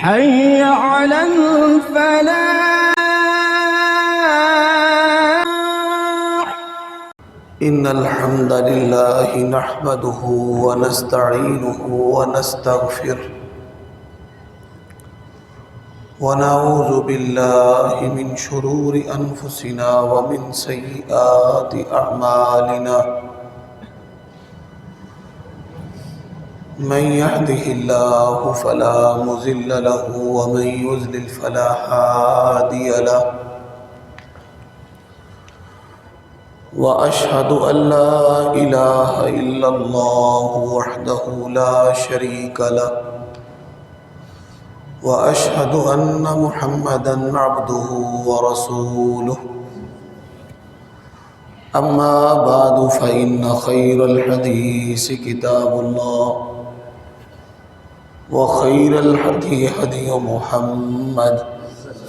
حي على الفلاح. إن الحمد لله نحمده ونستعينه ونستغفره ونعوذ بالله من شرور أنفسنا ومن سيئات أعمالنا من يهده الله فلا مضل له ومن يضلل فلا هادي له وأشهد أن لا إله إلا الله وحده لا شريك له وأشهد أن محمدًا عبده ورسوله أما بعد فإن خير الحديث كتاب الله وخير الهدي هدي محمد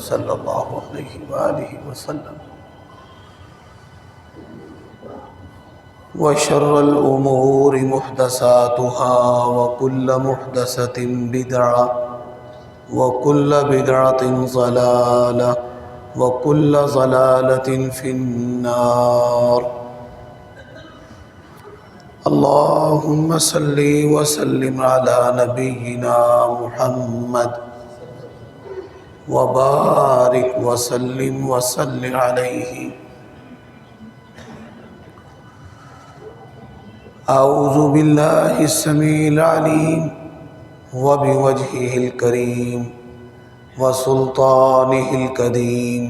صلى الله عليه وآله وسلم وشر الأمور محدثاتها وكل محدثة بدعة وكل بدعة ضلالة وكل ضلالة في النار. اللهم صل وسلم على نبينا محمد وبارك وسلم وصل عليه. أعوذ بالله السميع العليم وبوجهه الكريم وسلطانه القديم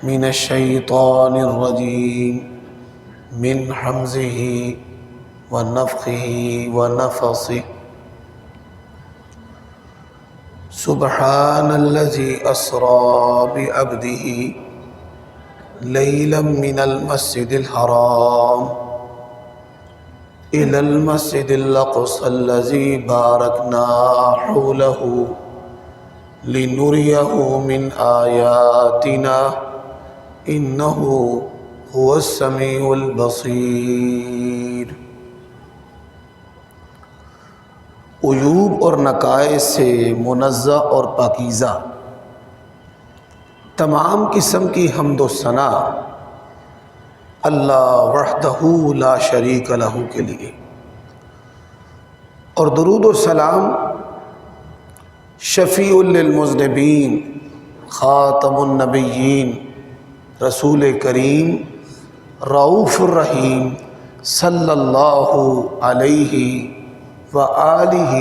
من الشيطان الرجيم من حمزه ونفخه ونفثه. سبحان الذي أسرى بعبده ليلا من المسجد الحرام إلى المسجد الأقصى الذي باركنا حوله لنريه من آياتنا إنه هو السميع البصير. عیوب اور نقائص سے منزہ اور پاکیزہ تمام قسم کی حمد و ثنا اللہ وحدہ لا شریک لہ کے لیے، اور درود و سلام شفیع للمذنبین خاتم النبیین رسول کریم رؤوف الرحیم صلی اللہ علیہ وآلہ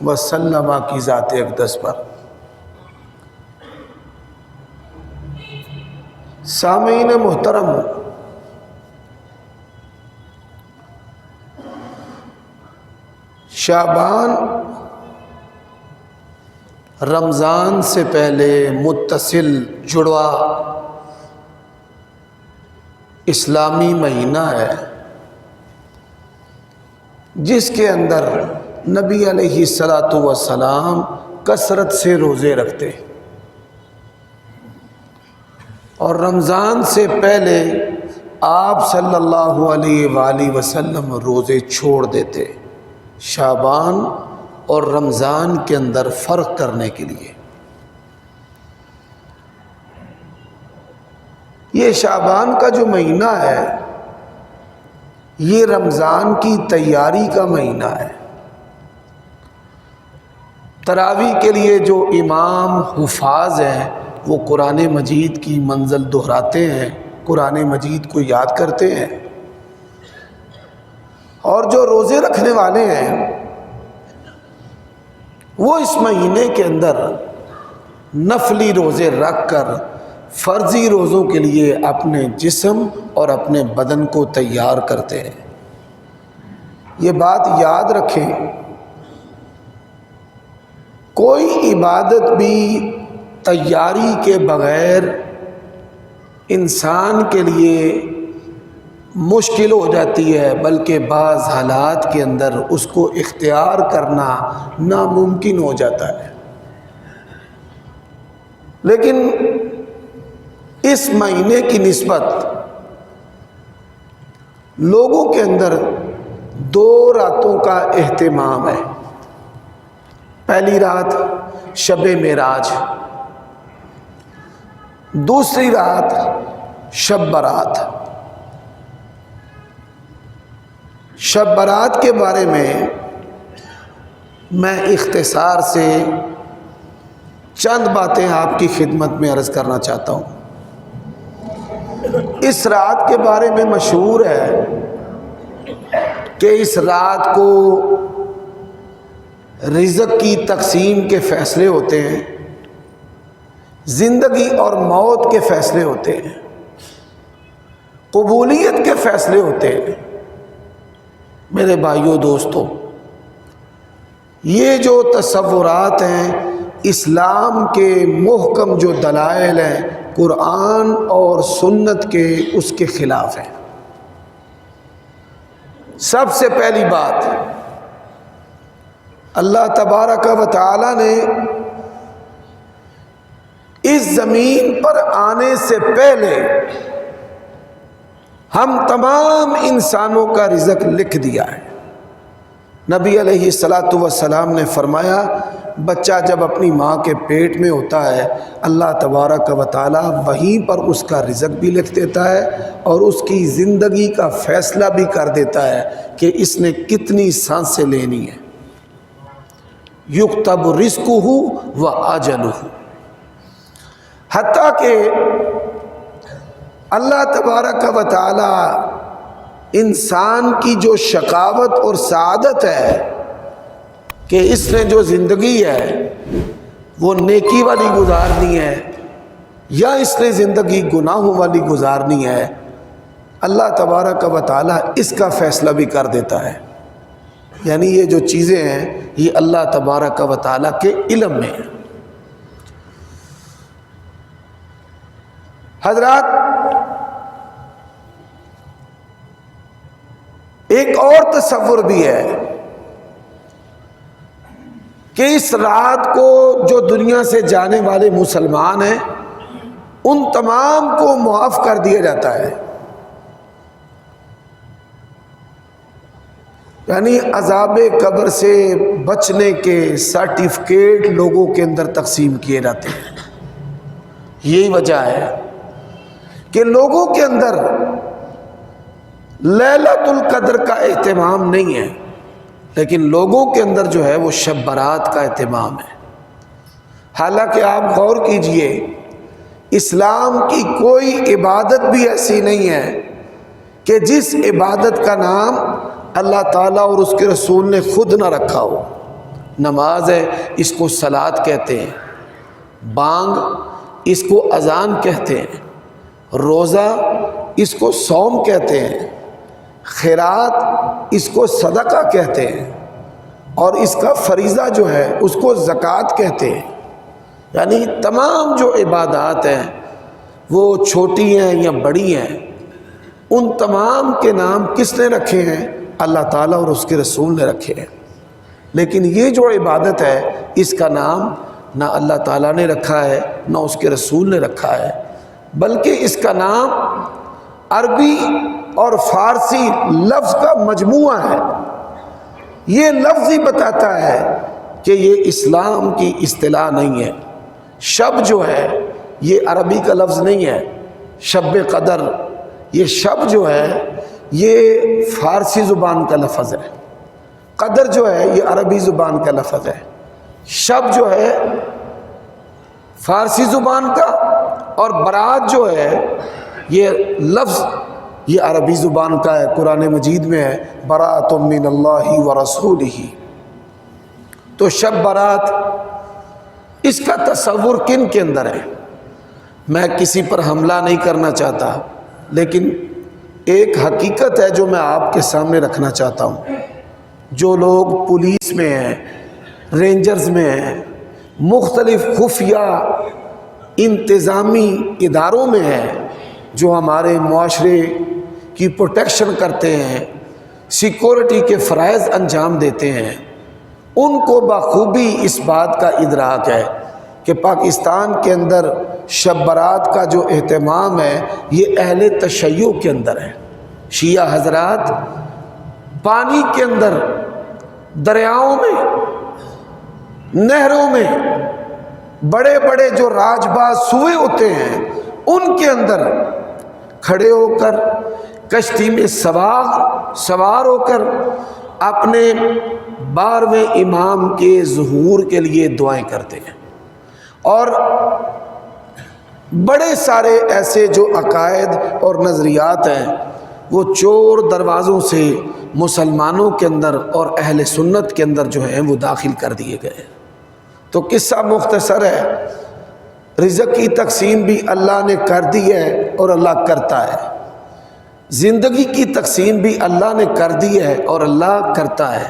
وسلم کی ذات اقدس پر. سامعین محترم، شعبان رمضان سے پہلے متصل جڑوا اسلامی مہینہ ہے جس کے اندر نبی علیہ الصلاۃ والسلام کثرت سے روزے رکھتے، اور رمضان سے پہلے آپ صلی اللہ علیہ وآلہ وسلم روزے چھوڑ دیتے، شعبان اور رمضان کے اندر فرق کرنے کے لیے. یہ شعبان کا جو مہینہ ہے یہ رمضان کی تیاری کا مہینہ ہے. تراویح کے لیے جو امام حفاظ ہیں وہ قرآن مجید کی منزل دہراتے ہیں، قرآن مجید کو یاد کرتے ہیں، اور جو روزے رکھنے والے ہیں وہ اس مہینے کے اندر نفلی روزے رکھ کر فرضی روزوں کے لیے اپنے جسم اور اپنے بدن کو تیار کرتے ہیں. یہ بات یاد رکھیں، کوئی عبادت بھی تیاری کے بغیر انسان کے لیے مشکل ہو جاتی ہے، بلکہ بعض حالات کے اندر اس کو اختیار کرنا ناممکن ہو جاتا ہے. لیکن اس مہینے کی نسبت لوگوں کے اندر 2 راتوں کا اہتمام ہے. پہلی رات شب معراج، دوسری رات شب برات۔ شب برات کے بارے میں اختصار سے چند باتیں آپ کی خدمت میں عرض کرنا چاہتا ہوں۔ اس رات کے بارے میں مشہور ہے کہ اس رات کو رزق کی تقسیم کے فیصلے ہوتے ہیں، زندگی اور موت کے فیصلے ہوتے ہیں، قبولیت کے فیصلے ہوتے ہیں۔ میرے بھائیوں دوستوں، یہ جو تصورات ہیں اسلام کے محکم جو دلائل ہیں قرآن اور سنت کے، اس کے خلاف ہیں۔ سب سے پہلی بات، اللہ تبارک و تعالی نے اس زمین پر آنے سے پہلے ہم تمام انسانوں کا رزق لکھ دیا ہے۔ نبی علیہ السلام نے فرمایا، بچہ جب اپنی ماں کے پیٹ میں ہوتا ہے اللہ تبارک و تعالی وہیں پر اس کا رزق بھی لکھ دیتا ہے اور اس کی زندگی کا فیصلہ بھی کر دیتا ہے کہ اس نے کتنی سانسیں لینی ہے۔ یکتب رزقہ و اجلہ، حتیٰ کہ اللہ تبارک و تعالی انسان کی جو شقاوت اور سعادت ہے کہ اس نے جو زندگی ہے وہ نیکی والی گزارنی ہے یا اس نے زندگی گناہوں والی گزارنی ہے، اللہ تبارک و تعالی اس کا فیصلہ بھی کر دیتا ہے۔ یعنی یہ جو چیزیں ہیں یہ اللہ تبارک و تعالی کے علم میں ہیں۔ حضرات، ایک اور تصور بھی ہے کہ اس رات کو جو دنیا سے جانے والے مسلمان ہیں ان تمام کو معاف کر دیا جاتا ہے، یعنی عذاب قبر سے بچنے کے سرٹیفکیٹ لوگوں کے اندر تقسیم کیے جاتے ہیں۔ یہی وجہ ہے کہ لوگوں کے اندر لیلۃ القدر کا اہتمام نہیں ہے، لیکن لوگوں کے اندر جو ہے وہ شب برات کا اہتمام ہے۔ حالانکہ آپ غور کیجئے، اسلام کی کوئی عبادت بھی ایسی نہیں ہے کہ جس عبادت کا نام اللہ تعالیٰ اور اس کے رسول نے خود نہ رکھا ہو۔ نماز ہے، اس کو صلاۃ کہتے ہیں، بانگ اس کو اذان کہتے ہیں، روزہ اس کو صوم کہتے ہیں، خیرات اس کو صدقہ کہتے ہیں، اور اس کا فریضہ جو ہے اس کو زکوٰۃ کہتے ہیں۔ یعنی تمام جو عبادات ہیں وہ چھوٹی ہیں یا بڑی ہیں، ان تمام کے نام کس نے رکھے ہیں؟ اللہ تعالیٰ اور اس کے رسول نے رکھے ہیں۔ لیکن یہ جو عبادت ہے اس کا نام نہ اللہ تعالیٰ نے رکھا ہے نہ اس کے رسول نے رکھا ہے، بلکہ اس کا نام عربی اور فارسی لفظ کا مجموعہ ہے۔ یہ لفظ ہی بتاتا ہے کہ یہ اسلام کی اصطلاح نہیں ہے۔ شب جو ہے یہ عربی کا لفظ نہیں ہے، شب قدر، یہ شب جو ہے یہ فارسی زبان کا لفظ ہے، قدر جو ہے یہ عربی زبان کا لفظ ہے، شب جو ہے فارسی زبان کا، اور برات جو ہے یہ لفظ یہ عربی زبان کا ہے۔ قرآن مجید میں ہے براۃ من اللہ ورسولہ۔ تو شب برات اس کا تصور کن کے اندر ہے؟ میں کسی پر حملہ نہیں کرنا چاہتا، لیکن ایک حقیقت ہے جو میں آپ کے سامنے رکھنا چاہتا ہوں۔ جو لوگ پولیس میں ہیں، رینجرز میں ہیں، مختلف خفیہ انتظامی اداروں میں ہیں، جو ہمارے معاشرے کی پروٹیکشن کرتے ہیں، سیکورٹی کے فرائض انجام دیتے ہیں، ان کو بخوبی اس بات کا ادراک ہے کہ پاکستان کے اندر شب برات کا جو اہتمام ہے یہ اہل تشیع کے اندر ہے۔ شیعہ حضرات پانی کے اندر، دریاؤں میں نہروں میں بڑے بڑے جو راج باز سوئے ہوتے ہیں ان کے اندر کھڑے ہو کر کشتی میں سوار ہو کر اپنے 12ویں امام کے ظہور کے لیے دعائیں کرتے ہیں. اور بڑے سارے ایسے جو عقائد اور نظریات ہیں وہ چور دروازوں سے مسلمانوں کے اندر اور اہل سنت کے اندر جو ہیں وہ داخل کر دیے گئے. تو قصہ مختصر ہے، رزق کی تقسیم بھی اللہ نے کر دی ہے اور اللہ کرتا ہے، زندگی کی تقسیم بھی اللہ نے کر دی ہے اور اللہ کرتا ہے،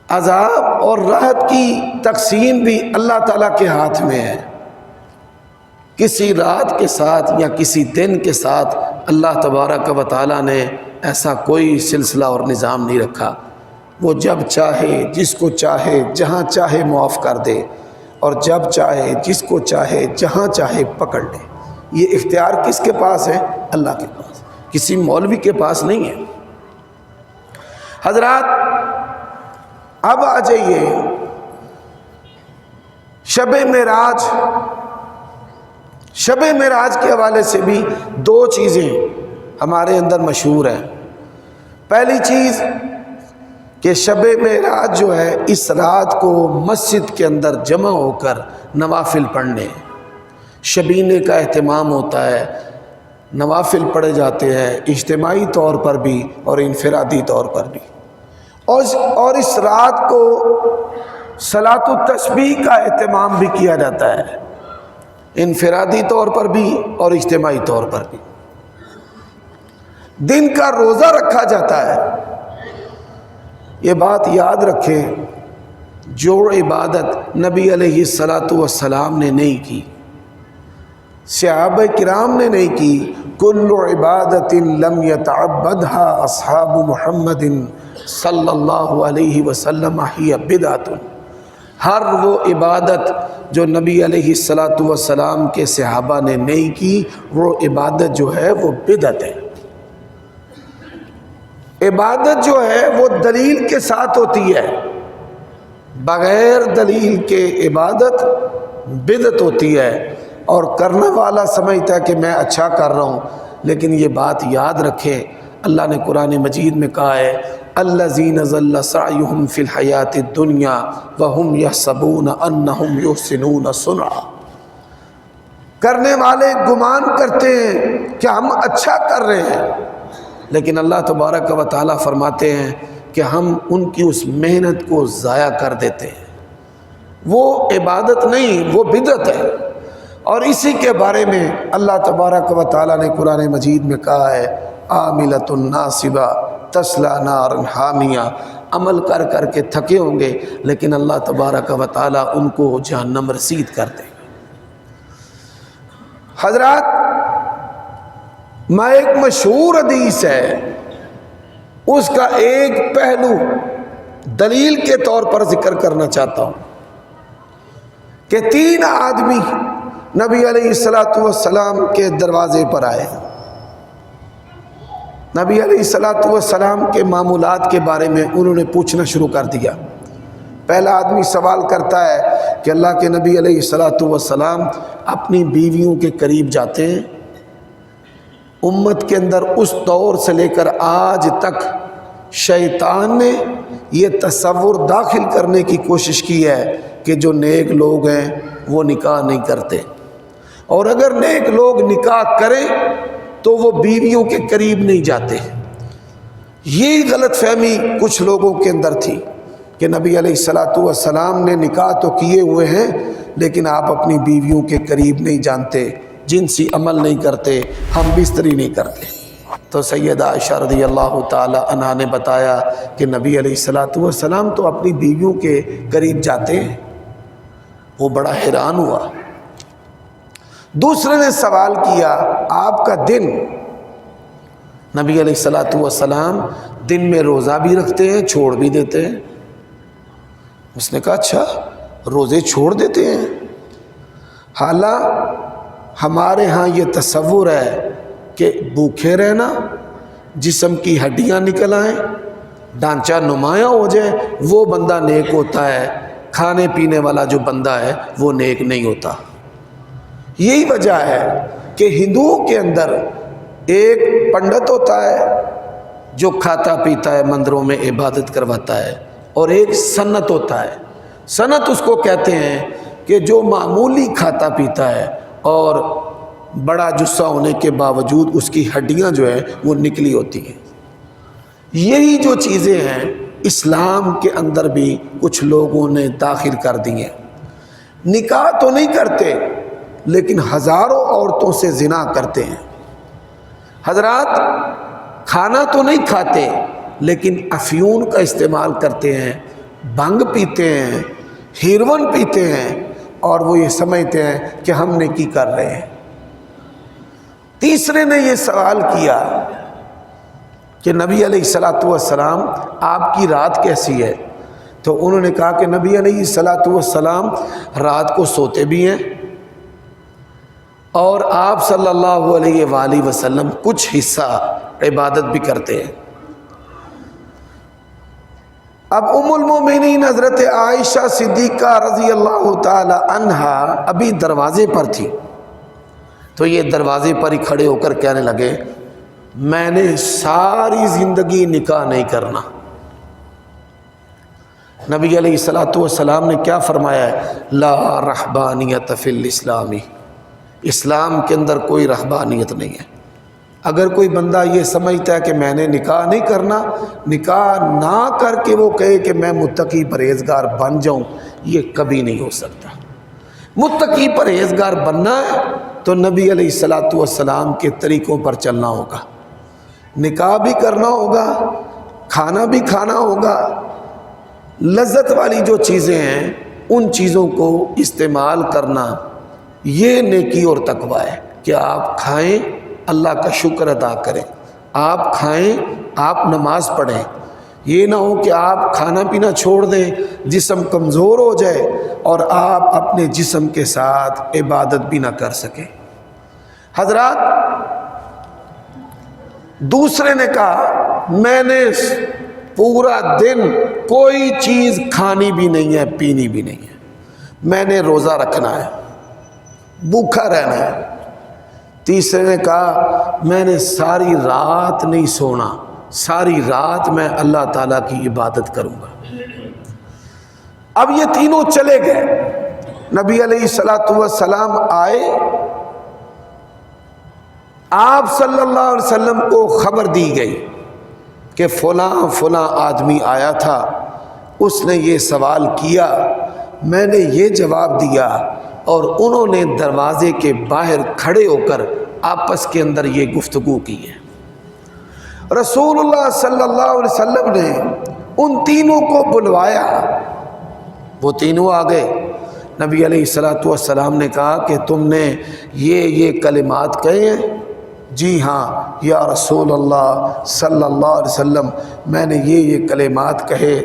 عذاب اور راحت کی تقسیم بھی اللہ تعالیٰ کے ہاتھ میں ہے. کسی رات کے ساتھ یا کسی دن کے ساتھ اللہ تبارک و تعالیٰ نے ایسا کوئی سلسلہ اور نظام نہیں رکھا. وہ جب چاہے جس کو چاہے جہاں چاہے معاف کر دے اور جب چاہے جس کو چاہے جہاں چاہے پکڑ لے. یہ اختیار کس کے پاس ہے؟ اللہ کے پاس، کسی مولوی کے پاس نہیں ہے. حضرات اب آ جائیے شب معراج کے حوالے سے بھی 2 چیزیں ہمارے اندر مشہور ہیں. پہلی چیز کہ شب معراج جو ہے اس رات کو مسجد کے اندر جمع ہو کر نوافل پڑھنے، شبینے کا اہتمام ہوتا ہے، نوافل پڑھے جاتے ہیں اجتماعی طور پر بھی اور انفرادی طور پر بھی. اور اس رات کو صلاۃ التسبیح کا اہتمام بھی کیا جاتا ہے، انفرادی طور پر بھی اور اجتماعی طور پر بھی. دن کا روزہ رکھا جاتا ہے. یہ بات یاد رکھیں، جو عبادت نبی علیہ السلام نے نہیں کی، صحابہ کرام نے نہیں کی، کل عبادت لم یتعبدها اصحاب محمد صلی اللہ علیہ وسلم ہی بدعۃ. ہر وہ عبادت جو نبی علیہ السلام کے صحابہ نے نہیں کی وہ عبادت جو ہے وہ بدعت ہے. عبادت جو ہے وہ دلیل کے ساتھ ہوتی ہے، بغیر دلیل کے عبادت بدعت ہوتی ہے. اور کرنے والا سمجھتا ہے کہ میں اچھا کر رہا ہوں، لیکن یہ بات یاد رکھیں اللہ نے قرآن مجید میں کہا ہے الذین ضل سعیہم فی الحیات الدنیا وہم یحسبون انہم یحسنون صنعا. کرنے والے گمان کرتے ہیں کہ ہم اچھا کر رہے ہیں، لیکن اللہ تبارک و تعالیٰ فرماتے ہیں کہ ہم ان کی اس محنت کو ضائع کر دیتے ہیں. وہ عبادت نہیں، وہ بدعت ہے. اور اسی کے بارے میں اللہ تبارک و تعالیٰ نے قرآن مجید میں کہا ہے عاملۃ ناصبہ تصلی نارا حامیہ. عمل کر کر کے تھکے ہوں گے لیکن اللہ تبارک و تعالیٰ ان کو جہنم رسید کر دے. حضرات میں ایک مشہور حدیث ہے اس کا ایک پہلو دلیل کے طور پر ذکر کرنا چاہتا ہوں کہ 3 آدمی نبی علیہ السلام کے دروازے پر آئے. نبی علیہ السلام کے معمولات کے بارے میں انہوں نے پوچھنا شروع کر دیا. پہلا آدمی سوال کرتا ہے کہ اللہ کے نبی علیہ السلام اپنی بیویوں کے قریب جاتے ہیں؟ امت کے اندر اس دور سے لے کر آج تک شیطان نے یہ تصور داخل کرنے کی کوشش کی ہے کہ جو نیک لوگ ہیں وہ نکاح نہیں کرتے، اور اگر نیک لوگ نکاح کریں تو وہ بیویوں کے قریب نہیں جاتے. یہ غلط فہمی کچھ لوگوں کے اندر تھی کہ نبی علیہ السلام نے نکاح تو کیے ہوئے ہیں لیکن آپ اپنی بیویوں کے قریب نہیں جانتے، جنسی عمل نہیں کرتے، ہم بستری نہیں کرتے. تو سیدہ عائشہ رضی اللہ تعالی عنہا نے بتایا کہ نبی علیہ السلام تو اپنی بیویوں کے قریب جاتے ہیں. وہ بڑا حیران ہوا. دوسرے نے سوال کیا آپ کا دن، نبی علیہ السلام دن میں روزہ بھی رکھتے ہیں چھوڑ بھی دیتے ہیں. اس نے کہا اچھا روزے چھوڑ دیتے ہیں؟ حالانکہ ہمارے ہاں یہ تصور ہے کہ بھوکے رہنا، جسم کی ہڈیاں نکل آئیں، ڈھانچہ نمایاں ہو جائے، وہ بندہ نیک ہوتا ہے. کھانے پینے والا جو بندہ ہے وہ نیک نہیں ہوتا۔ یہی وجہ ہے کہ ہندوؤں کے اندر ایک پنڈت ہوتا ہے جو کھاتا پیتا ہے، مندروں میں عبادت کرواتا ہے، اور ایک سنت ہوتا ہے۔ سنت اس کو کہتے ہیں کہ جو معمولی کھاتا پیتا ہے اور بڑا جسہ ہونے کے باوجود اس کی ہڈیاں جو ہیں وہ نکلی ہوتی ہیں۔ یہی جو چیزیں ہیں اسلام کے اندر بھی کچھ لوگوں نے داخل کر دی ہیں۔ نکاح تو نہیں کرتے لیکن ہزاروں عورتوں سے زنا کرتے ہیں۔ حضرات کھانا تو نہیں کھاتے لیکن افیون کا استعمال کرتے ہیں، بھنگ پیتے ہیں، ہیروئن پیتے ہیں، اور وہ یہ سمجھتے ہیں کہ ہم نیکی کر رہے ہیں۔ تیسرے نے یہ سوال کیا کہ نبی علیہ الصلوۃ والسلام آپ کی رات کیسی ہے؟ تو انہوں نے کہا کہ نبی علیہ الصلوۃ والسلام رات کو سوتے بھی ہیں اور آپ صلی اللہ علیہ وآلہ وسلم کچھ حصہ عبادت بھی کرتے ہیں۔ اب ام المومنین حضرت عائشہ صدیقہ رضی اللہ تعالی عنہا ابھی دروازے پر تھی، تو یہ دروازے پر ہی کھڑے ہو کر کہنے لگے میں نے ساری زندگی نکاح نہیں کرنا۔ نبی علیہ الصلوۃ والسلام نے کیا فرمایا ہے؟ لا رہبانیت فی الاسلام، اسلام کے اندر کوئی رہبانیت نہیں ہے۔ اگر کوئی بندہ یہ سمجھتا ہے کہ میں نے نکاح نہیں کرنا، نکاح نہ کر کے وہ کہے کہ میں متقی پرہیزگار بن جاؤں، یہ کبھی نہیں ہو سکتا۔ متقی پرہیزگار بننا ہے تو نبی علیہ الصلوۃ والسلام کے طریقوں پر چلنا ہوگا، نکاح بھی کرنا ہوگا، کھانا بھی کھانا ہوگا، لذت والی جو چیزیں ہیں ان چیزوں کو استعمال کرنا، یہ نیکی اور تقوی ہے کہ آپ کھائیں اللہ کا شکر ادا کریں، آپ کھائیں آپ نماز پڑھیں۔ یہ نہ ہو کہ آپ کھانا پینا چھوڑ دیں، جسم کمزور ہو جائے اور آپ اپنے جسم کے ساتھ عبادت بھی نہ کر سکیں۔ حضرات دوسرے نے کہا میں نے پورا دن کوئی چیز کھانی بھی نہیں ہے پینی بھی نہیں ہے، میں نے روزہ رکھنا ہے، بھوکا رہنا ہے۔ تیسرے نے کہا میں نے ساری رات نہیں سونا، ساری رات میں اللہ تعالیٰ کی عبادت کروں گا۔ اب یہ تینوں چلے گئے، نبی علیہ الصلوۃ والسلام آئے، آپ صلی اللہ علیہ وسلم کو خبر دی گئی کہ فلاں فلاں آدمی آیا تھا، اس نے یہ سوال کیا، میں نے یہ جواب دیا، اور انہوں نے دروازے کے باہر کھڑے ہو کر آپس کے اندر یہ گفتگو کی ہے۔ رسول اللہ صلی اللہ علیہ وسلم نے ان تینوں کو بلوایا، وہ تینوں آ گئے۔ نبی علیہ الصلوۃ والسلام نے کہا کہ تم نے یہ کلمات کہے ہیں؟ جی ہاں یا رسول اللہ صلی اللہ علیہ وسلم، میں نے یہ کلمات کہے،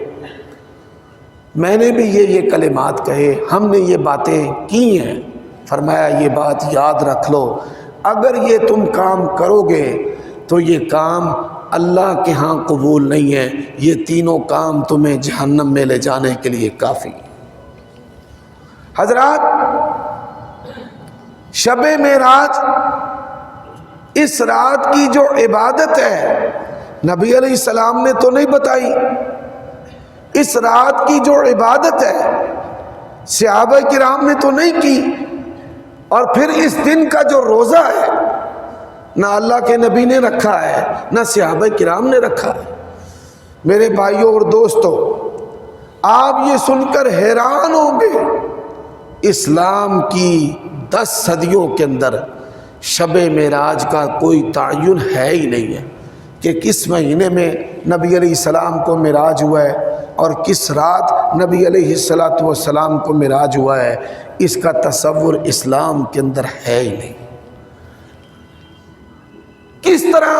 میں نے بھی یہ کلمات کہے، ہم نے یہ باتیں کی ہیں۔ فرمایا یہ بات یاد رکھ لو، اگر یہ تم کام کرو گے تو یہ کام اللہ کے ہاں قبول نہیں ہے، یہ تینوں کام تمہیں جہنم میں لے جانے کے لیے کافی۔ حضرات شب معراج اس رات کی جو عبادت ہے نبی علیہ السلام نے تو نہیں بتائی، اس رات کی جو عبادت ہے صحابہ کرام نے تو نہیں کی، اور پھر اس دن کا جو روزہ ہے نہ اللہ کے نبی نے رکھا ہے نہ صحابہ کرام نے رکھا ہے۔ میرے بھائیوں اور دوستوں، آپ یہ سن کر حیران ہوں گے، اسلام کی 10 صدیوں کے اندر شب معراج کا کوئی تعین ہے ہی نہیں ہے کہ کس مہینے میں نبی علیہ السلام کو معراج ہوا ہے اور کس رات نبی علیہ الصلوۃ والسلام کو معراج ہوا ہے، اس کا تصور اسلام کے اندر ہے ہی نہیں۔ کس طرح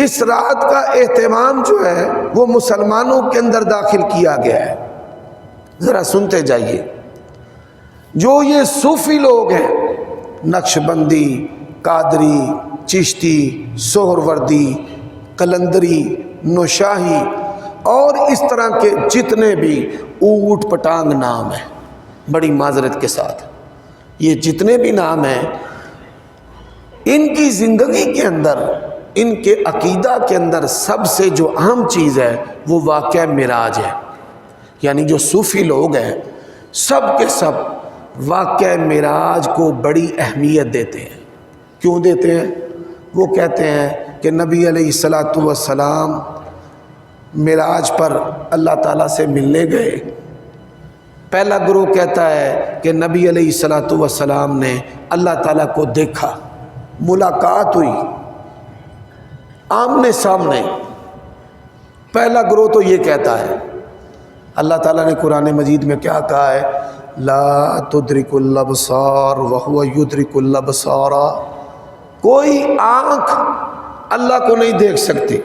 اس رات کا اہتمام جو ہے وہ مسلمانوں کے اندر داخل کیا گیا ہے، ذرا سنتے جائیے۔ جو یہ صوفی لوگ ہیں، نقشبندی، قادری، چشتی، سہروردی، قلندری، نوشاہی، اور اس طرح کے جتنے بھی اوٹ پٹانگ نام ہیں، بڑی معذرت کے ساتھ یہ جتنے بھی نام ہیں، ان کی زندگی کے اندر، ان کے عقیدہ کے اندر سب سے جو اہم چیز ہے وہ واقعہ معراج ہے۔ یعنی جو صوفی لوگ ہیں سب کے سب واقعہ معراج کو بڑی اہمیت دیتے ہیں۔ کیوں دیتے ہیں؟ وہ کہتے ہیں کہ نبی علیہ الصلوۃ والسلام معراج پر اللہ تعالیٰ سے ملنے گئے۔ پہلا گروہ کہتا ہے کہ نبی علیہ الصلوۃ والسلام نے اللہ تعالیٰ کو دیکھا، ملاقات ہوئی آمنے سامنے۔ پہلا گروہ تو یہ کہتا ہے۔ اللہ تعالیٰ نے قرآن مجید میں کیا کہا ہے؟ لا تدرک الابصار وہو یدرک الابصار، کوئی آنکھ اللہ کو نہیں دیکھ سکتی۔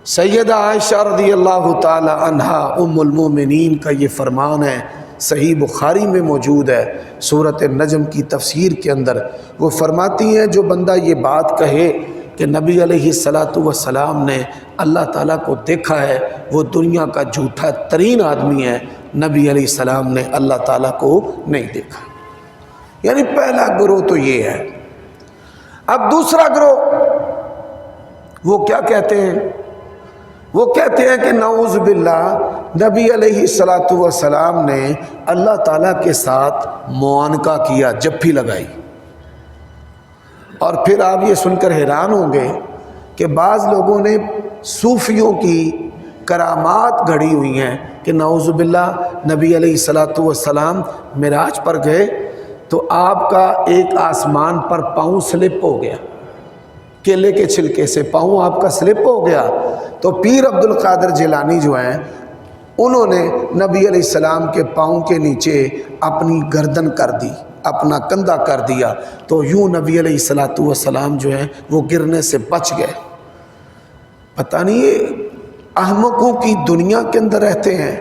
سیدہ عائشہ رضی اللہ تعالی عنہا ام المومنین کا یہ فرمان ہے، صحیح بخاری میں موجود ہے، سورۃ النجم کی تفسیر کے اندر وہ فرماتی ہیں جو بندہ یہ بات کہے کہ نبی علیہ الصلوۃ والسلام نے اللہ تعالیٰ کو دیکھا ہے، وہ دنیا کا جھوٹا ترین آدمی ہے۔ نبی علیہ السلام نے اللہ تعالیٰ کو نہیں دیکھا۔ یعنی پہلا گروہ تو یہ ہے۔ اب دوسرا گروہ وہ کیا کہتے ہیں؟ وہ کہتے ہیں کہ نعوذ باللہ نبی علیہ الصلوۃ والسلام نے اللہ تعالیٰ کے ساتھ معانقہ کیا، جپھی لگائی۔ اور پھر آپ یہ سن کر حیران ہوں گے کہ بعض لوگوں نے صوفیوں کی کرامات گھڑی ہوئی ہیں کہ نعوذ باللہ نبی علیہ الصلوۃ والسلام معراج پر گئے تو آپ کا ایک آسمان پر پاؤں سلپ ہو گیا، کیلے کے چھلکے سے پاؤں آپ کا سلپ ہو گیا۔ تو پیر عبد القادر جیلانی جو ہیں انہوں نے نبی علیہ السلام کے پاؤں کے نیچے اپنی گردن کر دی، اپنا کندھا کر دیا، تو یوں نبی علیہ الصلوۃ والسلام جو ہیں وہ گرنے سے بچ گئے۔ پتہ نہیں یہ احمقوں کی دنیا کے اندر رہتے ہیں۔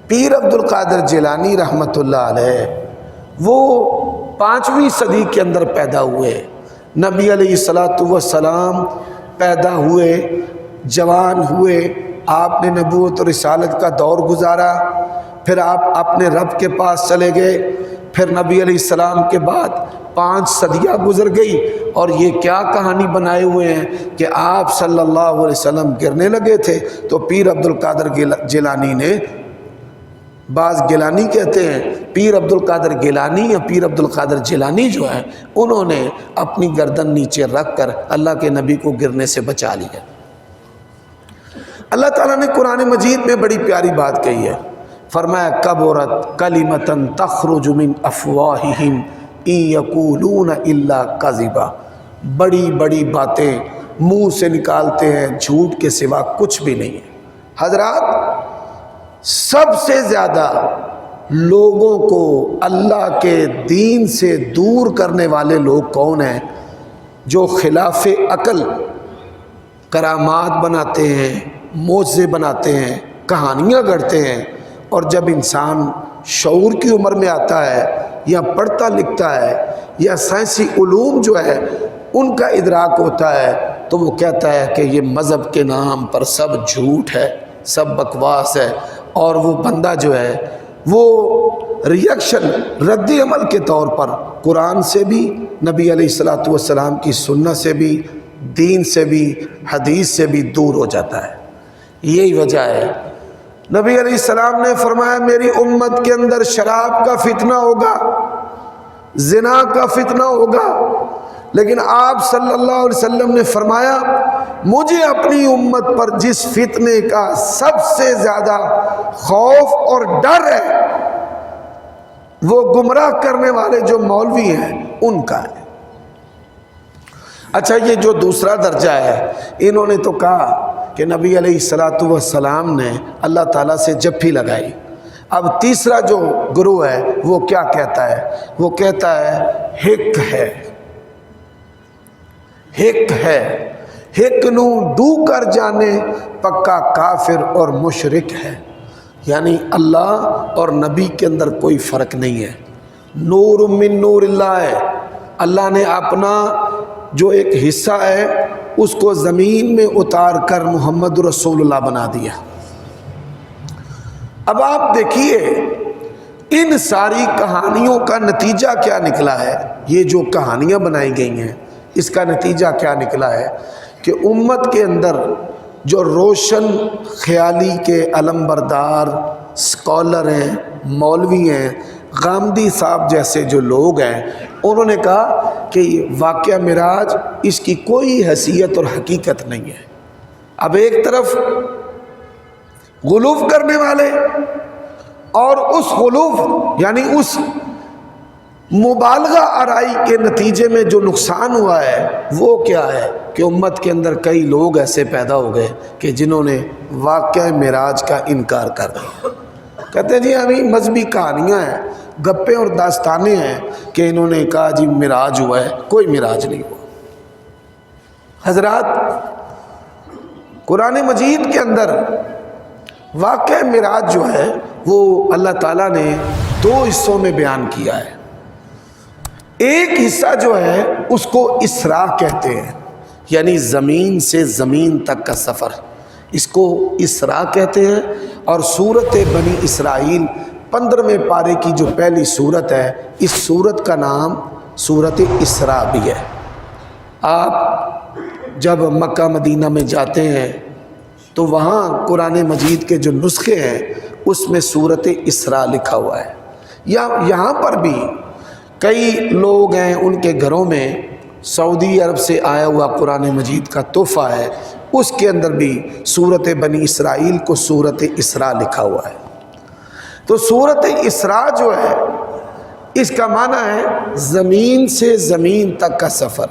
پیر عبد القادر جیلانی رحمۃ اللہ علیہ وہ 5ویں صدی کے اندر پیدا ہوئے۔ نبی علیہ الصلوۃ والسلام پیدا ہوئے، جوان ہوئے، آپ نے نبوت اور رسالت کا دور گزارا، پھر آپ اپنے رب کے پاس چلے گئے، پھر نبی علیہ السلام کے بعد 5 صدیاں گزر گئی، اور یہ کیا کہانی بنائے ہوئے ہیں کہ آپ صلی اللہ علیہ وسلم گرنے لگے تھے تو پیر عبد القادر جیلانی نے، بعض گیلانی کہتے ہیں، پیر عبد القادر گیلانی یا پیر عبد القادر جیلانی جو ہیں انہوں نے اپنی گردن نیچے رکھ کر اللہ کے نبی کو گرنے سے بچا لیا۔ اللہ تعالیٰ نے قرآن مجید میں بڑی پیاری بات کہی ہے، فرمایا کبرت کلمۃ تخرج من افواہہم ان یقولون الا کذبا، بڑی بڑی باتیں منہ سے نکالتے ہیں جھوٹ کے سوا کچھ بھی نہیں ہے۔ حضرات، سب سے زیادہ لوگوں کو اللہ کے دین سے دور کرنے والے لوگ کون ہیں؟ جو خلاف عقل کرامات بناتے ہیں، معجزے بناتے ہیں، کہانیاں گڑھتے ہیں، اور جب انسان شعور کی عمر میں آتا ہے یا پڑھتا لکھتا ہے یا سائنسی علوم جو ہے ان کا ادراک ہوتا ہے تو وہ کہتا ہے کہ یہ مذہب کے نام پر سب جھوٹ ہے، سب بکواس ہے، اور وہ بندہ جو ہے وہ ریئیکشن، رد عمل کے طور پر قرآن سے بھی، نبی علیہ الصلوۃ والسلام کی سنت سے بھی، دین سے بھی، حدیث سے بھی دور ہو جاتا ہے۔ یہی وجہ ہے نبی علیہ السلام نے فرمایا میری امت کے اندر شراب کا فتنہ ہوگا، زنا کا فتنہ ہوگا، لیکن آپ صلی اللہ علیہ وسلم نے فرمایا مجھے اپنی امت پر جس فتنے کا سب سے زیادہ خوف اور ڈر ہے وہ گمراہ کرنے والے جو مولوی ہیں ان کا ہے۔ اچھا، یہ جو دوسرا درجہ ہے، انہوں نے تو کہا کہ نبی علیہ الصلوۃ والسلام نے اللہ تعالیٰ سے جپھی لگائی۔ اب تیسرا جو گروہ ہے وہ کیا کہتا ہے؟ وہ کہتا ہے ہک ہے، ہک ہے، ہک نو ڈو کر جانے پکا کافر اور مشرک ہے۔ یعنی اللہ اور نبی کے اندر کوئی فرق نہیں ہے، نور من نور اللہ ہے۔ اللہ نے اپنا جو ایک حصہ ہے اس کو زمین میں اتار کر محمد رسول اللہ بنا دیا۔ اب آپ دیکھیے ان ساری کہانیوں کا نتیجہ کیا نکلا ہے، یہ جو کہانیاں بنائی گئی ہیں اس کا نتیجہ کیا نکلا ہے کہ امت کے اندر جو روشن خیالی کے علم بردار اسکالر ہیں، مولوی ہیں، غامدی صاحب جیسے جو لوگ ہیں، انہوں نے کہا کہ واقعہ معراج اس کی کوئی حیثیت اور حقیقت نہیں ہے۔ اب ایک طرف غلو کرنے والے اور اس غلو یعنی اس مبالغہ آرائی کے نتیجے میں جو نقصان ہوا ہے وہ کیا ہے کہ امت کے اندر کئی لوگ ایسے پیدا ہو گئے کہ جنہوں نے واقعہ معراج کا انکار کر دیا۔ کہتے ہیں جی ہمیں مذہبی کہانیاں ہیں، گپیں اور داستانیں ہیں کہ انہوں نے کہا جی معراج ہوا ہے، کوئی معراج نہیں ہوا۔ حضرات، قرآن مجید کے اندر واقعہ معراج جو ہے وہ اللہ تعالیٰ نے 2 حصوں میں بیان کیا ہے۔ ایک حصہ جو ہے اس کو اسراء کہتے ہیں، یعنی زمین سے زمین تک کا سفر، اس کو اسراء کہتے ہیں۔ اور سورت بنی اسرائیل 15ویں پارے کی جو پہلی سورت ہے، اس سورت کا نام سورت اسراء بھی ہے۔ آپ جب مکہ مدینہ میں جاتے ہیں تو وہاں قرآن مجید کے جو نسخے ہیں اس میں سورت اسراء لکھا ہوا ہے۔ یہاں پر بھی کئی لوگ ہیں، ان کے گھروں میں سعودی عرب سے آیا ہوا قرآن مجید کا تحفہ ہے، اس کے اندر بھی سورت بنی اسرائیل کو سورت اسراء لکھا ہوا ہے۔ تو سورت اسراء جو ہے اس کا معنی ہے زمین سے زمین تک کا سفر۔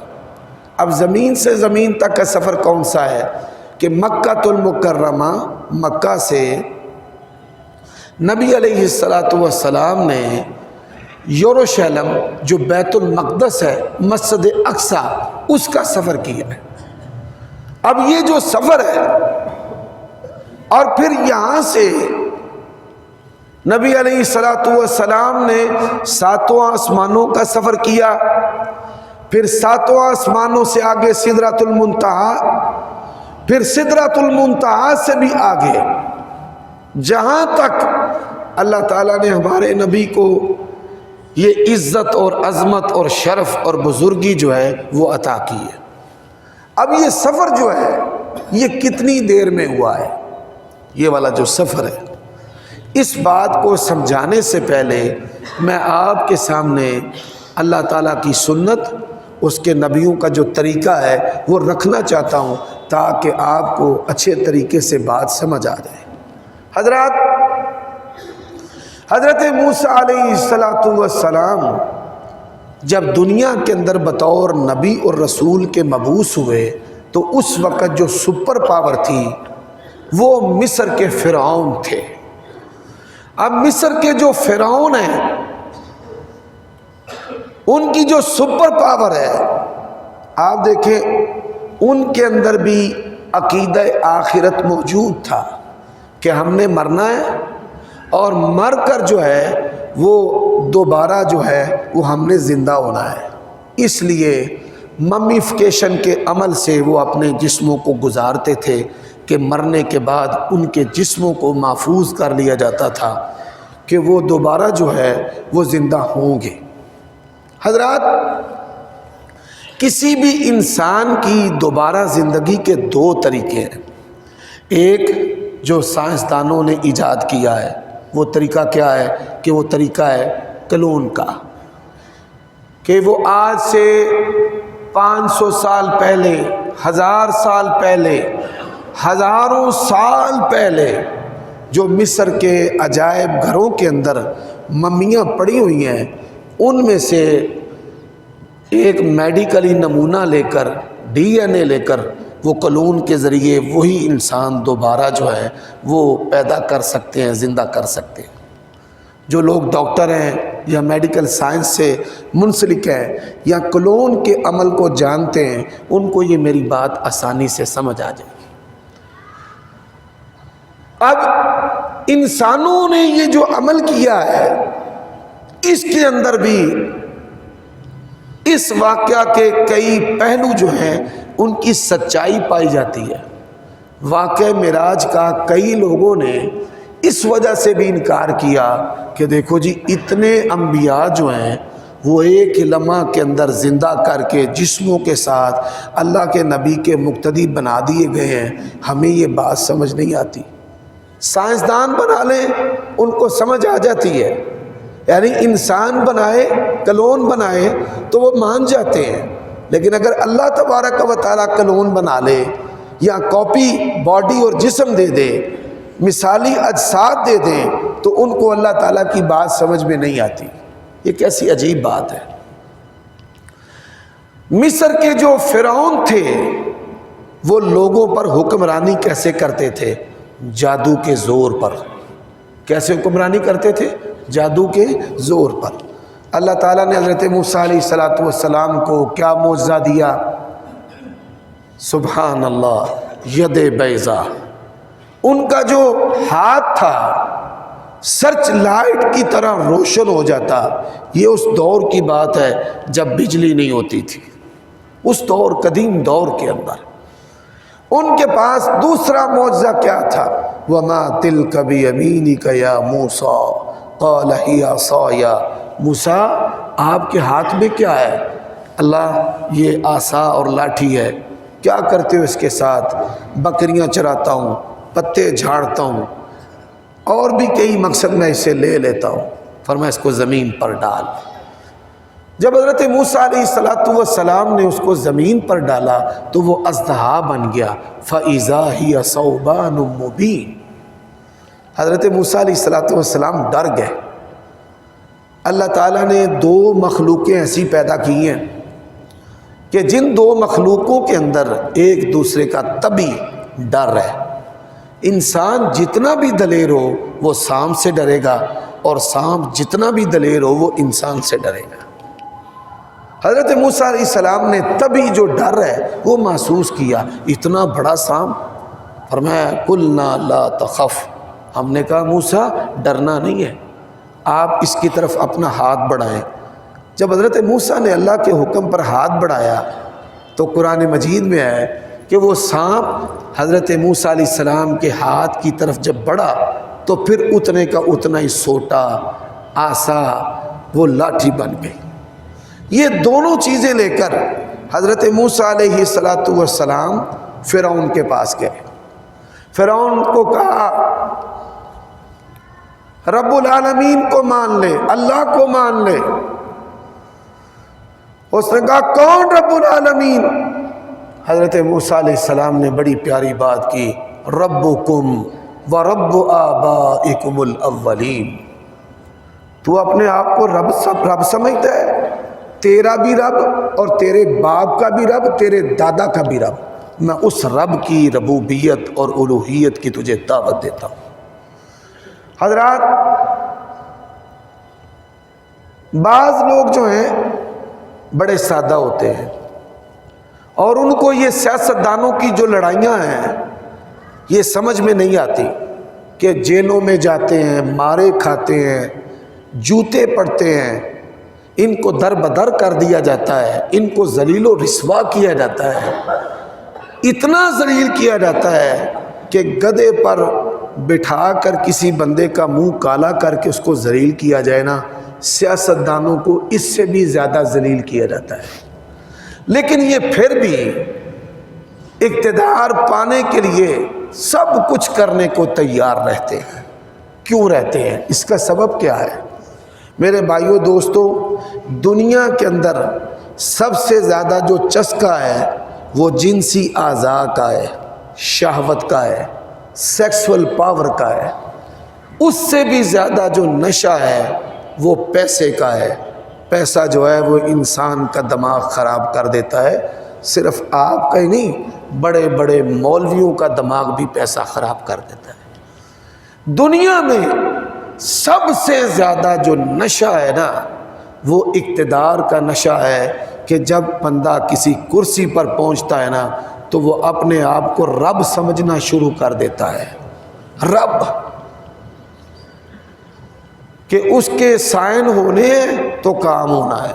اب زمین سے زمین تک کا سفر کون سا ہے کہ مکہ المکرمہ، مکہ سے نبی علیہ السلام نے یروشلم جو بیت المقدس ہے، مسجد اقصی، اس کا سفر کیا ہے۔ اب یہ جو سفر ہے اور پھر یہاں سے نبی علیہ السلام نے 7 آسمانوں کا سفر کیا، پھر 7 آسمانوں سے آگے سدرۃ المنتہا، پھر سدرۃ المنتہا سے بھی آگے، جہاں تک اللہ تعالیٰ نے ہمارے نبی کو یہ عزت اور عظمت اور شرف اور بزرگی جو ہے وہ عطا کی ہے۔ اب یہ سفر جو ہے یہ کتنی دیر میں ہوا ہے، یہ والا جو سفر ہے، اس بات کو سمجھانے سے پہلے میں آپ کے سامنے اللہ تعالیٰ کی سنت، اس کے نبیوں کا جو طریقہ ہے وہ رکھنا چاہتا ہوں تاکہ آپ کو اچھے طریقے سے بات سمجھ آ جائے۔ حضرات، حضرت موسیٰ علیہ السلام جب دنیا کے اندر بطور نبی اور رسول کے مبعوث ہوئے تو اس وقت جو سپر پاور تھی وہ مصر کے فرعون تھے۔ اب مصر کے جو فرعون ہیں ان کی جو سپر پاور ہے، آپ دیکھیں ان کے اندر بھی عقیدہ آخرت موجود تھا کہ ہم نے مرنا ہے اور مر کر جو ہے وہ دوبارہ جو ہے وہ ہم نے زندہ ہونا ہے۔ اس لیے ممیفکیشن کے عمل سے وہ اپنے جسموں کو گزارتے تھے کہ مرنے کے بعد ان کے جسموں کو محفوظ کر لیا جاتا تھا کہ وہ دوبارہ جو ہے وہ زندہ ہوں گے۔ حضرات، کسی بھی انسان کی دوبارہ زندگی کے 2 طریقے ہیں۔ ایک جو سائنسدانوں نے ایجاد کیا ہے وہ طریقہ کیا ہے کہ وہ طریقہ ہے کلون کا، کہ وہ آج سے 500 سال پہلے، 1000 سال پہلے، ہزاروں سال پہلے جو مصر کے عجائب گھروں کے اندر ممیاں پڑی ہوئی ہیں ان میں سے ایک میڈیکلی نمونہ لے کر، ڈی این اے لے کر وہ کلون کے ذریعے وہی انسان دوبارہ جو ہے وہ پیدا کر سکتے ہیں، زندہ کر سکتے ہیں۔ جو لوگ ڈاکٹر ہیں یا میڈیکل سائنس سے منسلک ہیں یا کلون کے عمل کو جانتے ہیں ان کو یہ میری بات آسانی سے سمجھ آ جائے گی۔ اب انسانوں نے یہ جو عمل کیا ہے اس کے اندر بھی اس واقعہ کے کئی پہلو جو ہیں ان کی سچائی پائی جاتی ہے۔ واقعہ معراج کا کئی لوگوں نے اس وجہ سے بھی انکار کیا کہ دیکھو جی اتنے انبیاء جو ہیں وہ ایک ہی لمحہ کے اندر زندہ کر کے جسموں کے ساتھ اللہ کے نبی کے مقتدی بنا دیے گئے ہیں، ہمیں یہ بات سمجھ نہیں آتی۔ سائنسدان بنا لیں ان کو سمجھ آ جاتی ہے، یعنی انسان بنائے، کلون بنائے تو وہ مان جاتے ہیں، لیکن اگر اللہ تبارک و تعالیٰ کلون بنا لے یا کاپی باڈی اور جسم دے دے، مثالی اجساد دے دیں، تو ان کو اللہ تعالیٰ کی بات سمجھ میں نہیں آتی۔ یہ کیسی عجیب بات ہے۔ مصر کے جو فرعون تھے وہ لوگوں پر حکمرانی کیسے کرتے تھے؟ جادو کے زور پر۔ کیسے حکمرانی کرتے تھے؟ جادو کے زور پر۔ اللہ تعالیٰ نے حضرت موسیٰ علیہ السلام کو کیا معجزہ دیا؟ سبحان اللہ، ید بیضا، ان کا جو ہاتھ تھا سرچ لائٹ کی طرح روشن ہو جاتا۔ یہ اس دور کی بات ہے جب بجلی نہیں ہوتی تھی، اس دور، قدیم دور کے اندر۔ ان کے پاس دوسرا معجزہ کیا تھا؟ وَمَا تِلْكَ بِيَمِينِكَ يَا مُوسَىٰ قَالَ هِيَ عَصَايَ، موسیٰ آپ کے ہاتھ میں کیا ہے؟ اللہ، یہ عصا اور لاٹھی ہے۔ کیا کرتے ہو اس کے ساتھ؟ بکریاں چراتا ہوں، پتے جھاڑتا ہوں، اور بھی کئی مقصد میں اسے لے لیتا ہوں۔ فرمایا اس کو زمین پر ڈال۔ جب حضرت موسیٰ علیہ السلام نے اس کو زمین پر ڈالا تو وہ اژدہا بن گیا۔ فَإِذَا هِيَ ثَوْبَانٌ مُبِينٌ، حضرت موسیٰ علیہ السلام ڈر گئے۔ اللہ تعالیٰ نے دو مخلوقیں ایسی پیدا کی ہیں کہ جن دو مخلوقوں کے اندر ایک دوسرے کا طبعی ڈر ہے۔ انسان جتنا بھی دلیر ہو وہ سانپ سے ڈرے گا، اور سانپ جتنا بھی دلیر ہو وہ انسان سے ڈرے گا۔ حضرت موسیٰ علیہ السلام نے تبھی جو ڈر ہے وہ محسوس کیا۔ اتنا بڑا سانپ، فرمایا قُلْنَا لَا تَخَفْ، ہم نے کہا موسیٰ ڈرنا نہیں ہے، آپ اس کی طرف اپنا ہاتھ بڑھائیں۔ جب حضرت موسیٰ نے اللہ کے حکم پر ہاتھ بڑھایا تو قرآن مجید میں ہے کہ وہ سانپ حضرت موسیٰ علیہ السلام کے ہاتھ کی طرف جب بڑھا تو پھر اتنے کا اتنا ہی سوٹا، آسا، وہ لاٹھی بن گئی۔ یہ دونوں چیزیں لے کر حضرت موسیٰ علیہ السلام فرعون کے پاس گئے۔ فرعون کو کہا رب العالمین کو مان لے، اللہ کو مان لے۔ اس نے کہا کون رب العالمین؟ حضرت موسیٰ علیہ السلام نے بڑی پیاری بات کی، ربکم ورب آبائکم الاولین، تو اپنے آپ کو رب سمجھتا ہے، تیرا بھی رب اور تیرے باپ کا بھی رب، تیرے دادا کا بھی رب۔ میں اس رب کی ربوبیت اور الوہیت کی تجھے دعوت دیتا ہوں۔ حضرات، بعض لوگ جو ہیں بڑے سادہ ہوتے ہیں اور ان کو یہ سیاستدانوں کی جو لڑائیاں ہیں یہ سمجھ میں نہیں آتی کہ جیلوں میں جاتے ہیں، مارے کھاتے ہیں، جوتے پڑتے ہیں، ان کو در بدر کر دیا جاتا ہے، ان کو ذلیل و رسوا کیا جاتا ہے، اتنا ذلیل کیا جاتا ہے کہ گدھے پر بٹھا کر کسی بندے کا منہ کالا کر کے اس کو ذلیل کیا جائے نا، سیاستدانوں کو اس سے بھی زیادہ ذلیل کیا جاتا ہے۔ لیکن یہ پھر بھی اقتدار پانے کے لیے سب کچھ کرنے کو تیار رہتے ہیں۔ کیوں رہتے ہیں؟ اس کا سبب کیا ہے؟ میرے بھائیوں دوستوں، دنیا کے اندر سب سے زیادہ جو چسکا ہے وہ جنسی اعضاء کا ہے، شہوت کا ہے، سیکسول پاور کا ہے۔ اس سے بھی زیادہ جو نشہ ہے وہ پیسے کا ہے۔ پیسہ جو ہے وہ انسان کا دماغ خراب کر دیتا ہے، صرف آپ کا ہی نہیں، بڑے بڑے مولویوں کا دماغ بھی پیسہ خراب کر دیتا ہے۔ دنیا میں سب سے زیادہ جو نشہ ہے نا وہ اقتدار کا نشہ ہے، کہ جب بندہ کسی کرسی پر پہنچتا ہے نا تو وہ اپنے آپ کو رب سمجھنا شروع کر دیتا ہے۔ رب، کہ اس کے سائن ہونے تو کام ہونا ہے،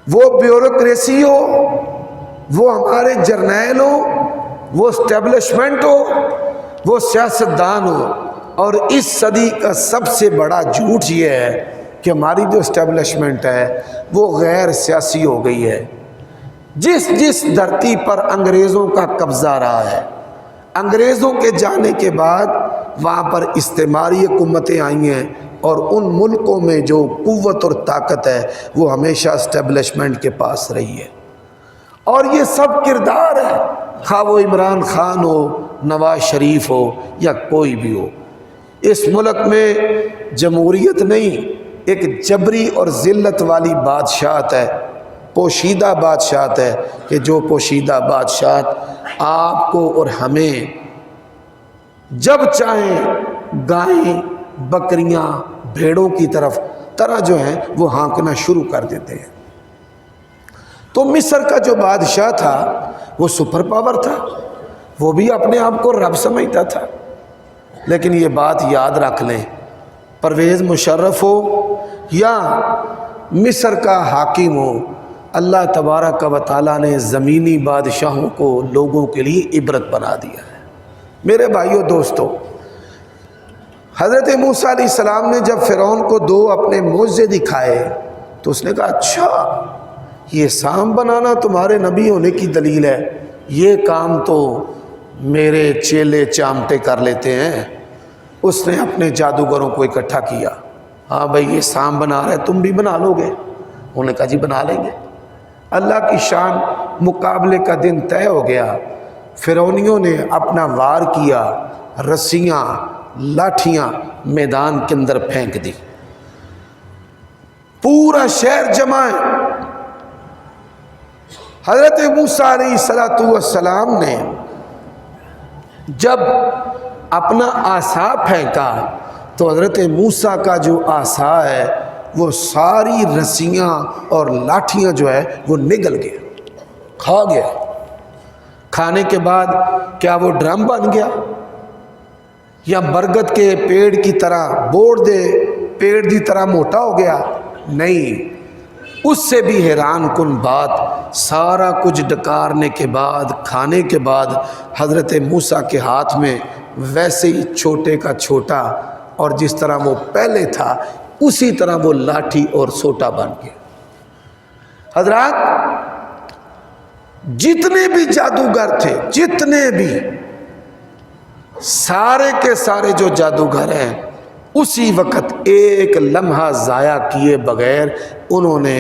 وہ بیوروکریسی ہو، وہ ہمارے جرنیل ہو، وہ اسٹیبلشمنٹ ہو، وہ سیاستدان ہو، اور اس صدی کا سب سے بڑا جھوٹ یہ ہے کہ ہماری جو اسٹیبلشمنٹ ہے وہ غیر سیاسی ہو گئی ہے۔ جس دھرتی پر انگریزوں کا قبضہ رہا ہے، انگریزوں کے جانے کے بعد وہاں پر استعماری حکومتیں آئی ہیں، اور ان ملکوں میں جو قوت اور طاقت ہے وہ ہمیشہ اسٹیبلشمنٹ کے پاس رہی ہے، اور یہ سب کردار ہے، خواہ وہ عمران خان ہو، نواز شریف ہو، یا کوئی بھی ہو۔ اس ملک میں جمہوریت نہیں، ایک جبری اور ذلت والی بادشاہت ہے، پوشیدہ بادشاہت ہے، کہ جو پوشیدہ بادشاہت آپ کو اور ہمیں جب چاہیں گائیں، بکریاں، بھیڑوں کی طرح جو ہیں وہ ہانکنا شروع کر دیتے ہیں۔ تو مصر کا جو بادشاہ تھا وہ سپر پاور تھا، وہ بھی اپنے آپ کو رب سمجھتا تھا، لیکن یہ بات یاد رکھ لیں، پرویز مشرف ہو یا مصر کا حاکم ہو، اللہ تبارک و تعالیٰ نے زمینی بادشاہوں کو لوگوں کے لیے عبرت بنا دیا ہے۔ میرے بھائیوں دوستو، حضرت موسیٰ علیہ السلام نے جب فرعون کو 2 اپنے معجزے دکھائے تو اس نے کہا اچھا یہ سام بنانا تمہارے نبی ہونے کی دلیل ہے، یہ کام تو میرے چیلے چامٹے کر لیتے ہیں۔ اس نے اپنے جادوگروں کو اکٹھا کیا، ہاں بھائی یہ سام بنا رہے تم بھی بنا لو گے؟ انہوں نے کہا جی بنا لیں گے۔ اللہ کی شان، مقابلے کا دن طے ہو گیا، فرعونیوں نے اپنا وار کیا، رسیاں، لاٹھیاں میدان کے اندر پھینک دی، پورا شہر جمع ہے۔ حضرت موسیٰ علیہ السلام نے جب اپنا عصا پھینکا تو حضرت موسیٰ کا جو عصا ہے وہ ساری رسیاں اور لاٹھیاں جو ہے وہ نگل گئے، کھا گیا۔ کھانے کے بعد کیا وہ ڈرم بن گیا یا برگد کے پیڑ کی طرح بوڑ دے پیڑ دی طرح موٹا ہو گیا؟ نہیں، اس سے بھی حیران کن بات، سارا کچھ ڈکارنے کے بعد، کھانے کے بعد حضرت موسیٰ کے ہاتھ میں ویسے ہی چھوٹے کا چھوٹا، اور جس طرح وہ پہلے تھا اسی طرح وہ لاٹھی اور سوٹا بن گیا۔ حضرات، جتنے بھی جادوگر تھے، جتنے بھی، سارے کے سارے جو جادوگر ہیں، اسی وقت ایک لمحہ ضائع کیے بغیر انہوں نے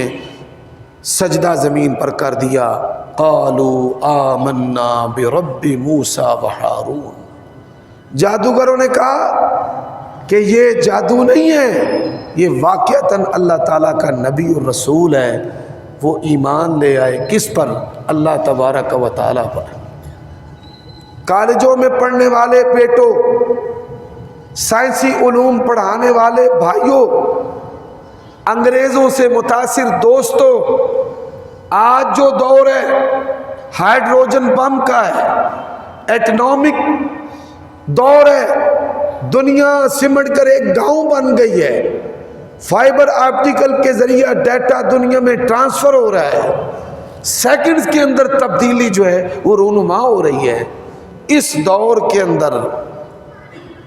سجدہ زمین پر کر دیا۔ قالوا آمنا برب موسیٰ وہارون، جادوگروں نے کہا کہ یہ جادو نہیں ہے، یہ واقعتاً اللہ تعالیٰ کا نبی اور رسول ہے۔ وہ ایمان لے آئے، کس پر؟ اللہ تبارک و تعالیٰ پر۔ کالجوں میں پڑھنے والے بیٹوں، سائنسی علوم پڑھانے والے بھائیوں، انگریزوں سے متاثر دوستوں، آج جو دور ہے ہائیڈروجن بم کا ہے، ایٹنامک دور ہے، دنیا سمٹ کر ایک گاؤں بن گئی ہے، فائبر آپٹیکل کے ذریعہ ڈیٹا دنیا میں ٹرانسفر ہو رہا ہے، سیکنڈز کے اندر تبدیلی جو ہے وہ رونما ہو رہی ہے۔ اس دور کے اندر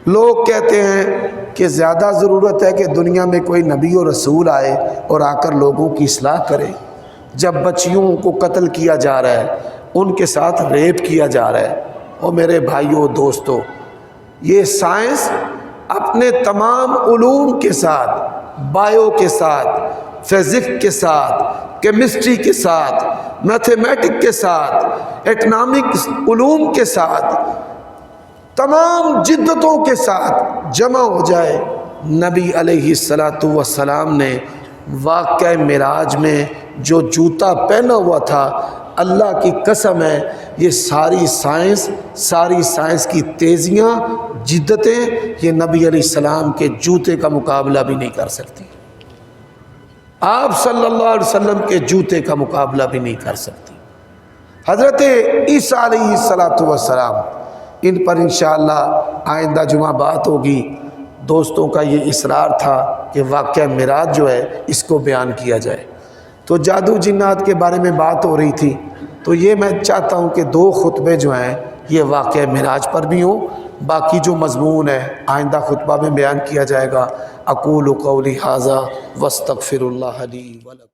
لوگ کہتے ہیں کہ زیادہ ضرورت ہے کہ دنیا میں کوئی نبی و رسول آئے اور آ کر لوگوں کی اصلاح کرے۔ جب بچیوں کو قتل کیا جا رہا ہے، ان کے ساتھ ریپ کیا جا رہا ہے، اور میرے بھائیوں دوستوں، یہ سائنس اپنے تمام علوم کے ساتھ، بایو کے ساتھ، فزکس کے ساتھ، کیمسٹری کے ساتھ، میتھمیٹک کے ساتھ، اکنامکس علوم کے ساتھ، تمام جدتوں کے ساتھ جمع ہو جائے۔ نبی علیہ السلام نے واقعہ معراج میں جو جوتا پہنا ہوا تھا، اللہ کی قسم ہے یہ ساری سائنس کی تیزیاں، جدتیں، یہ نبی علیہ السلام کے جوتے کا مقابلہ بھی نہیں کر سکتی، آپ صلی اللہ علیہ وسلم کے جوتے کا مقابلہ بھی نہیں کر سکتی۔ حضرت عیسیٰ علیہ السلام، ان پر انشاءاللہ آئندہ جمعہ بات ہوگی۔ دوستوں کا یہ اصرار تھا کہ واقعہ معراج جو ہے اس کو بیان کیا جائے، تو جادو جنات کے بارے میں بات ہو رہی تھی، تو یہ میں چاہتا ہوں کہ 2 خطبے جو ہیں یہ واقعہ معراج پر بھی ہو. باقی جو مضمون ہے آئندہ خطبہ میں بیان کیا جائے گا. اقول قولی ھذا واستغفر اللہ لی ولکم.